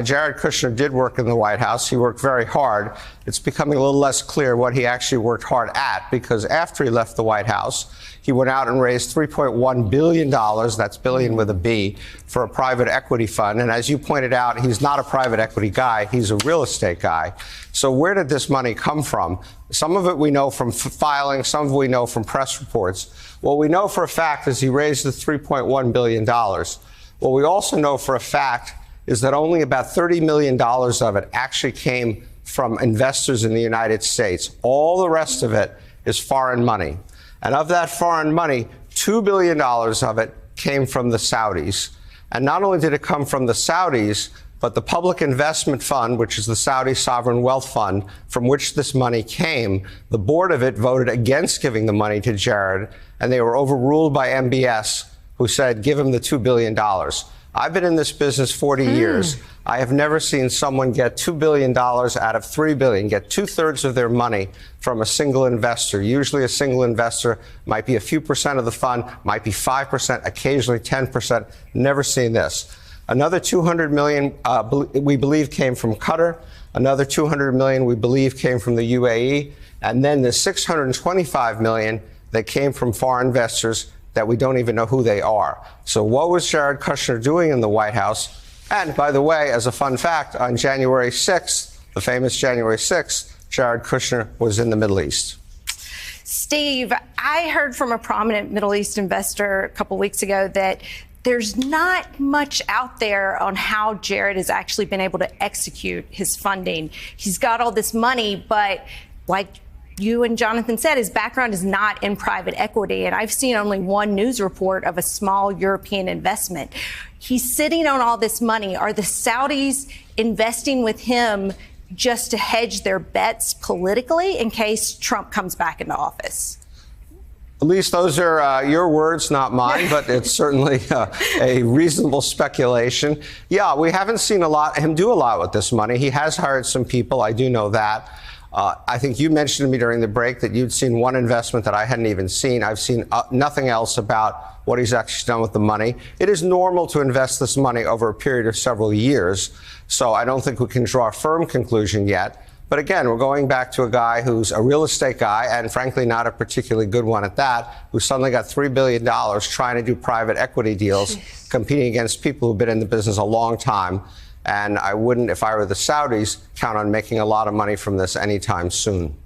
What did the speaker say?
Jared Kushner did work in the White House. He worked very hard. It's becoming a little less clear what he actually worked hard at, because after he left the White House, he went out and raised $3.1 billion, that's billion with a B, for a private equity fund. And as you pointed out, he's not a private equity guy. He's a real estate guy. So where did this money come from? Some of it we know from filing, some of it we know from press reports. What we know for a fact is he raised the $3.1 billion. What we also know for a fact is that only about $30 million of it actually came from investors in the United States. All the rest of it is foreign money. And of that foreign money, $2 billion of it came from the Saudis. And not only did it come from the Saudis, but the Public Investment Fund, which is the Saudi Sovereign Wealth Fund, from which this money came, the board of it voted against giving the money to Jared, and they were overruled by MBS, who said, give him the $2 billion. I've been in this business 40 years. I have never seen someone get $2 billion out of $3 billion, get 2/3 of their money from a single investor. Usually a single investor might be a few percent of the fund, might be 5%, occasionally 10%. Never seen this. Another $200 million we believe came from Qatar. Another $200 million we believe came from the UAE. And then the $625 million that came from foreign investors that we don't even know who they are. So what was Jared Kushner doing in the White House? And by the way, as a fun fact, on January 6th, the famous January 6th, Jared Kushner was in the Middle East. Steve, I heard from a prominent Middle East investor a couple weeks ago that there's not much out there on how Jared has actually been able to execute his funding. He's got all this money, but like you and Jonathan said, his background is not in private equity. And I've seen only one news report of a small European investment. He's sitting on all this money. Are the Saudis investing with him just to hedge their bets politically in case Trump comes back into office? At least those are your words, not mine, but it's certainly a reasonable speculation. Yeah, we haven't seen him do a lot with this money. He has hired some people. I do know that. I think you mentioned to me during the break that you'd seen one investment that I hadn't even seen. I've seen nothing else about what he's actually done with the money. It is normal to invest this money over a period of several years, so I don't think we can draw a firm conclusion yet. But again, we're going back to a guy who's a real estate guy, and frankly not a particularly good one at that, who suddenly got $3 billion trying to do private equity deals, competing against people who've been in the business a long time. And I wouldn't, if I were the Saudis, count on making a lot of money from this anytime soon.